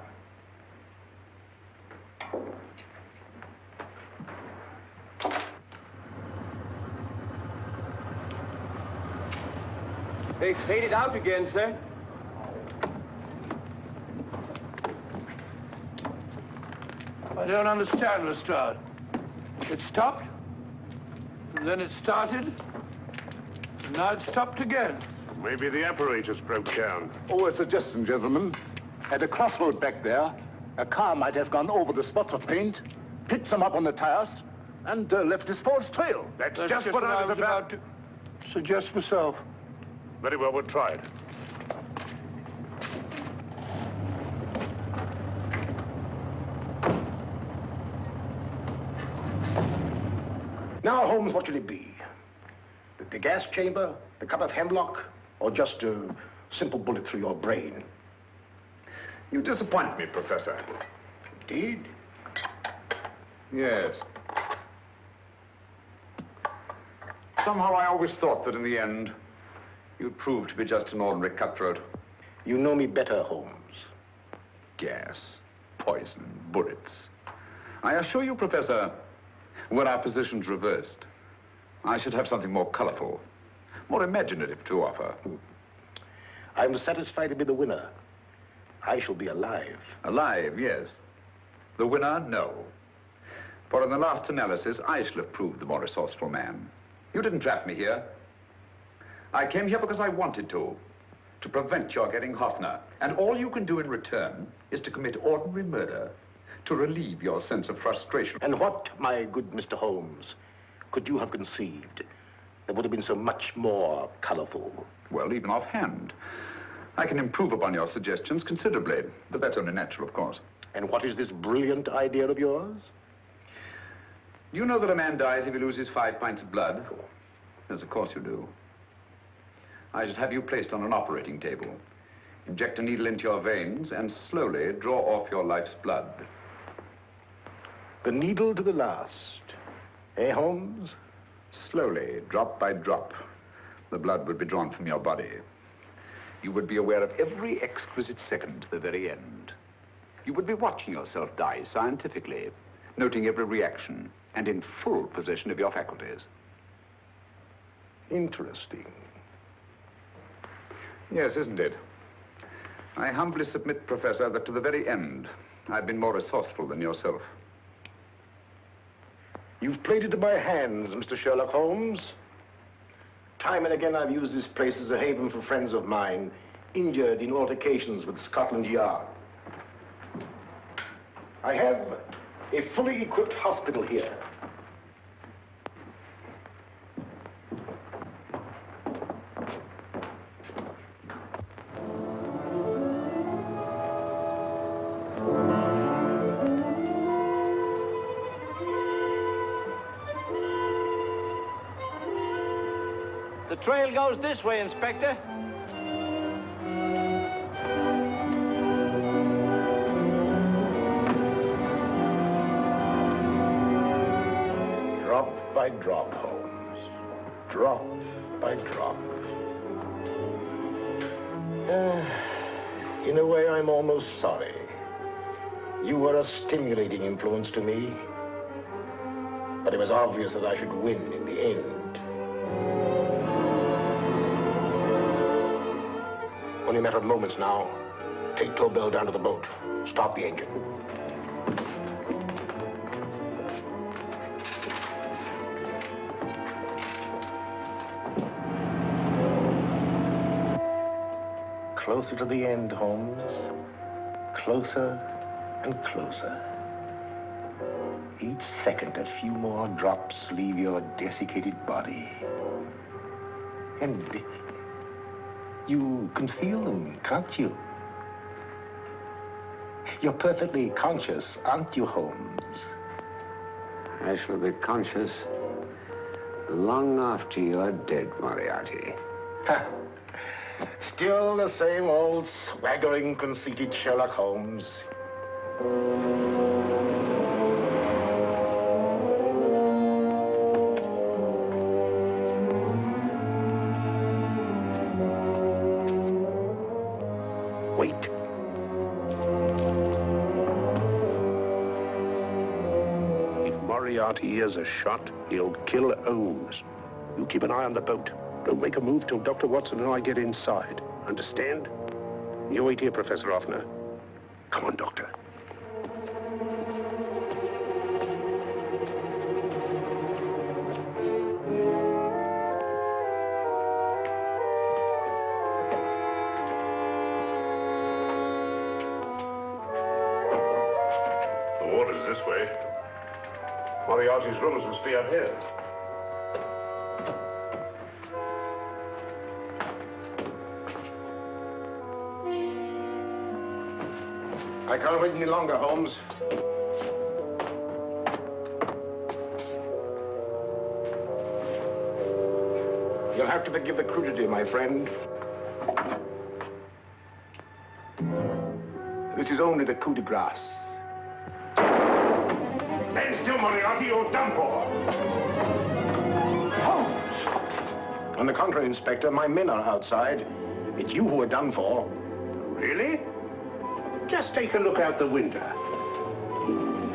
They faded out again, sir. I don't understand, Lestrade. It stopped, and then it started, and now it stopped again. Maybe the apparatus broke down. Oh, a suggestion, gentlemen. At a crossroad back there, a car might have gone over the spots of paint, picked some up on the tires, and left his false trail. That's just what I was about to suggest myself. Very well, we'll try it. Now, Holmes, what should it be? The gas chamber, the cup of hemlock, or just a simple bullet through your brain? You disappoint me, Professor. Indeed? Yes. Somehow I always thought that in the end, you'd prove to be just an ordinary cutthroat. You know me better, Holmes. Gas, poison, bullets. I assure you, Professor, were our positions reversed, I should have something more colorful, more imaginative to offer. I'm satisfied to be the winner. I shall be alive. Alive, yes. The winner, no. For in the last analysis, I shall have proved the more resourceful man. You didn't trap me here. I came here because I wanted to prevent your getting Hoffner. And all you can do in return is to commit ordinary murder to relieve your sense of frustration. And what, my good Mr. Holmes, could you have conceived that would have been so much more colorful? Well, even offhand, I can improve upon your suggestions considerably, but that's only natural, of course. And what is this brilliant idea of yours? You know that a man dies if he loses 5 pints of blood? Yes, of course you do. I should have you placed on an operating table, inject a needle into your veins, and slowly draw off your life's blood. The needle to the last. Eh, Holmes? Slowly, drop by drop, the blood would be drawn from your body. You would be aware of every exquisite second to the very end. You would be watching yourself die scientifically, noting every reaction, and in full possession of your faculties. Interesting. Yes, isn't it? I humbly submit, Professor, that to the very end, I've been more resourceful than yourself. You've played into my hands, Mr. Sherlock Holmes. Time and again, I've used this place as a haven for friends of mine, injured in altercations with Scotland Yard. I have a fully equipped hospital here. The trail goes this way, Inspector. Drop by drop, Holmes. Drop by drop. In a way, I'm almost sorry. You were a stimulating influence to me. But it was obvious that I should win in the end. Only a matter of moments now. Take Tobel down to the boat. Start the engine. Closer to the end, Holmes. Closer and closer. Each second, a few more drops leave your desiccated body. And you can feel them, can't you? You're perfectly conscious, aren't you, Holmes? I shall be conscious long after you're dead, Moriarty. Ha! Still the same old swaggering, conceited Sherlock Holmes. Wait. If Moriarty hears a shot, he'll kill Holmes. You keep an eye on the boat. Don't make a move till Dr. Watson and I get inside. Understand? You wait here, Professor Offner. Come on, Doctor. The water's this way. Moriarty's rooms must be out here. I can't wait any longer, Holmes. You'll have to forgive the crudity, my friend. This is only the coup de grace. Stand still, Moriarty, you're done for. Holmes! On the contrary, Inspector, my men are outside. It's you who are done for. Really? Just take a look out the window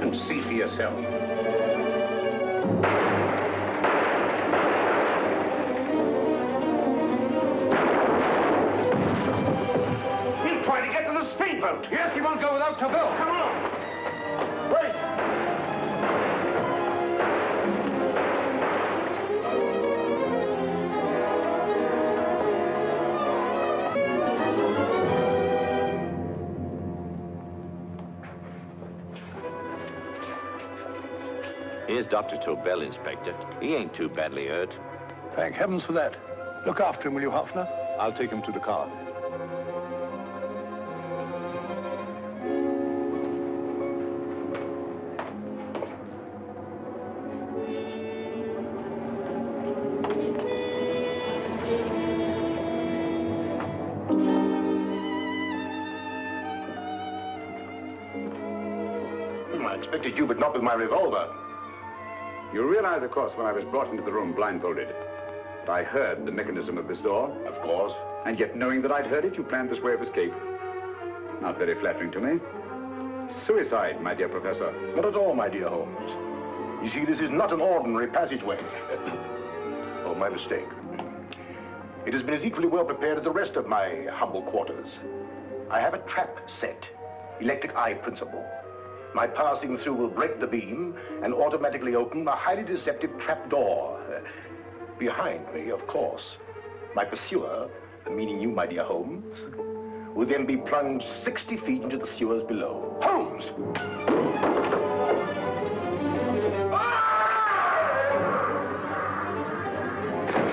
and see for yourself. He'll try to get to the speedboat. Yes, he won't go without Tobel. Come on. Wait. Here's Dr. Tobel, Inspector. He ain't too badly hurt. Thank heavens for that. Look after him, will you, Hoffner? I'll take him to the car. I expected you, but not with my revolver. You realize, of course, when I was brought into the room blindfolded, that I heard the mechanism of this door? Of course. And yet, knowing that I'd heard it, you planned this way of escape. Not very flattering to me. Suicide, my dear Professor. Not at all, my dear Holmes. You see, this is not an ordinary passageway. Oh, my mistake. It has been as equally well prepared as the rest of my humble quarters. I have a trap set, electric eye principle. My passing through will break the beam and automatically open a highly deceptive trap door. Behind me, of course, my pursuer, meaning you, my dear Holmes, will then be plunged 60 feet into the sewers below. Holmes!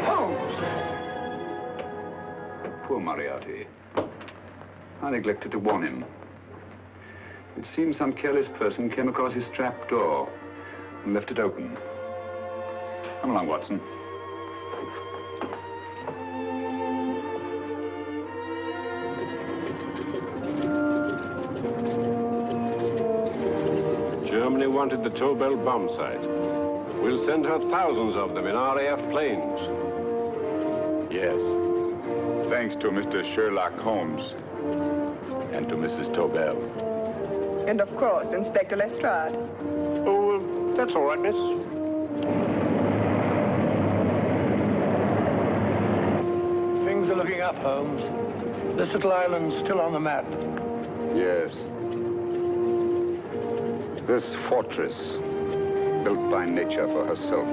Holmes! Poor Moriarty. I neglected to warn him. It seems some careless person came across his trap door and left it open. Come along, Watson. Germany wanted the Tobel bomb site. We'll send her thousands of them in RAF planes. Yes. Thanks to Mr. Sherlock Holmes and to Mrs. Tobel. And of course, Inspector Lestrade. Oh, that's all right, miss. Things are looking up, Holmes. This little island's still on the map. Yes. This fortress, built by nature for herself.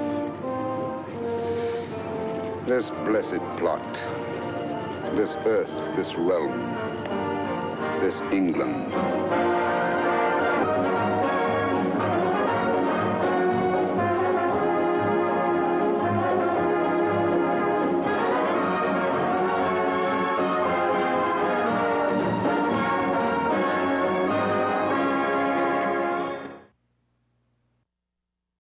This blessed plot. This earth, this realm. This England.